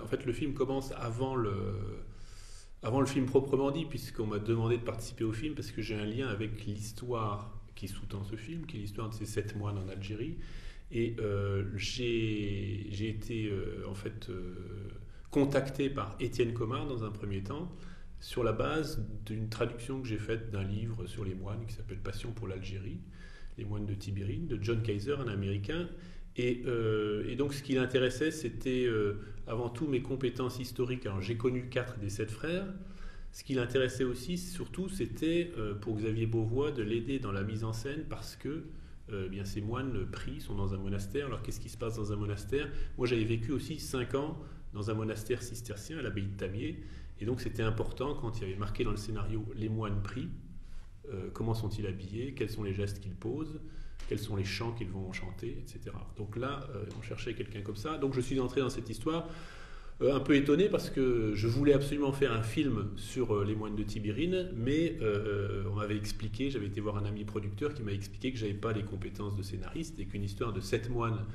En fait, le film commence avant le film proprement dit, puisqu'on m'a demandé de participer au film parce que j'ai un lien avec l'histoire qui sous-tend ce film, qui est l'histoire de ces 7 moines en Algérie. Et j'ai été en fait contacté par Étienne Comard dans un premier temps sur la base d'une traduction que j'ai faite d'un livre sur les moines qui s'appelle Passion pour l'Algérie, les moines de Tibérine, de John Kaiser, un Américain. Et donc ce qui l'intéressait, c'était avant tout mes compétences historiques. Alors j'ai connu 4 des 7 frères. Ce qui l'intéressait aussi, surtout, c'était pour Xavier Beauvois de l'aider dans la mise en scène parce que bien, ces moines pris sont dans un monastère. Alors qu'est-ce qui se passe dans un monastère? Moi j'avais vécu aussi 5 ans dans un monastère cistercien à l'abbaye de Tamier. Et donc c'était important quand il y avait marqué dans le scénario les moines pris, comment sont-ils habillés, quels sont les gestes qu'ils posent, quels sont les chants qu'ils vont chanter, etc. Donc là, on cherchait quelqu'un comme ça. Donc je suis entré dans cette histoire un peu étonné parce que je voulais absolument faire un film sur les moines de Tibérine, mais on m'avait expliqué, j'avais été voir un ami producteur qui m'a expliqué que je n'avais pas les compétences de scénariste et qu'une histoire de 7 moines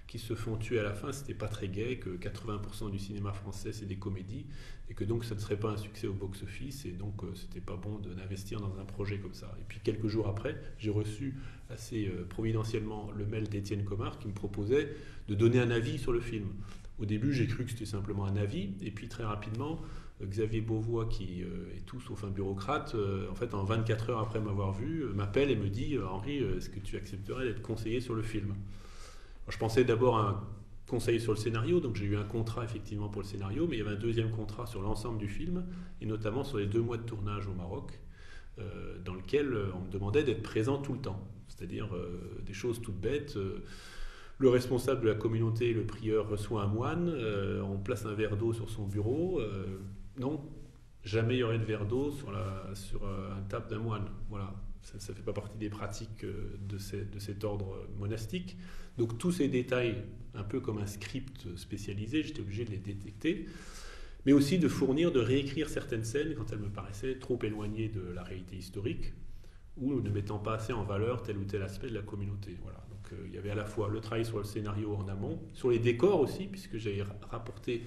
qui se font tuer à la fin, c'était pas très gai, que 80% du cinéma français c'est des comédies et que donc ça ne serait pas un succès au box-office et donc c'était pas bon d'investir dans un projet comme ça. Et puis quelques jours après, j'ai reçu assez providentiellement le mail d'Étienne Comard qui me proposait de donner un avis sur le film. Au début, j'ai cru que c'était simplement un avis et puis très rapidement, Xavier Beauvois, qui est tout sauf un bureaucrate, en fait en 24 heures après m'avoir vu, m'appelle et me dit Henri, est-ce que tu accepterais d'être conseiller sur le film? Je pensais d'abord à un conseiller sur le scénario, donc j'ai eu un contrat effectivement pour le scénario, mais il y avait un deuxième contrat sur l'ensemble du film, et notamment sur les 2 mois de tournage au Maroc, dans lequel on me demandait d'être présent tout le temps. C'est-à-dire des choses toutes bêtes. Le responsable de la communauté, le prieur, reçoit un moine, on place un verre d'eau sur son bureau. Non, jamais il y aurait de verre d'eau sur un table d'un moine. Voilà. Ça ne fait pas partie des pratiques de cet ordre monastique. Donc tous ces détails, un peu comme un script spécialisé, j'étais obligé de les détecter, mais aussi de réécrire certaines scènes quand elles me paraissaient trop éloignées de la réalité historique ou ne mettant pas assez en valeur tel ou tel aspect de la communauté. Voilà. Donc il y avait à la fois le travail sur le scénario en amont, sur les décors aussi, puisque j'avais rapporté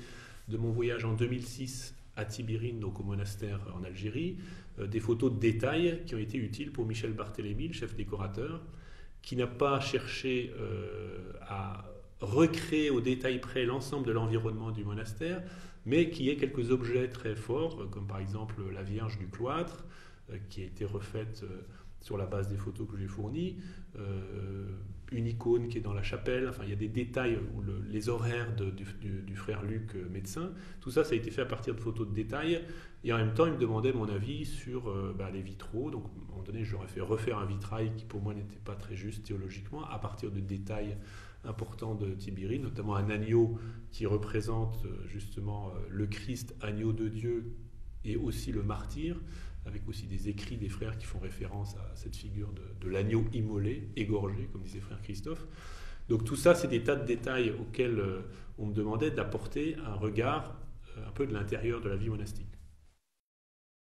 de mon voyage en 2006 à Tibérine, donc au monastère en Algérie, des photos de détail qui ont été utiles pour Michel Barthélémy, le chef décorateur, qui n'a pas cherché à recréer au détail près l'ensemble de l'environnement du monastère, mais qui est quelques objets très forts, comme par exemple la Vierge du cloître, qui a été refaite sur la base des photos que j'ai fournies, une icône qui est dans la chapelle, enfin il y a des détails, les horaires du frère Luc, médecin, tout ça, ça a été fait à partir de photos de détails, et en même temps il me demandait mon avis sur les vitraux, donc à un moment donné j'aurais fait refaire un vitrail qui pour moi n'était pas très juste théologiquement, à partir de détails importants de Tibérine, notamment un agneau qui représente justement le Christ, agneau de Dieu, et aussi le martyr, avec aussi des écrits des frères qui font référence à cette figure de l'agneau immolé, égorgé, comme disait frère Christophe. Donc tout ça, c'est des tas de détails auxquels on me demandait d'apporter un regard un peu de l'intérieur de la vie monastique.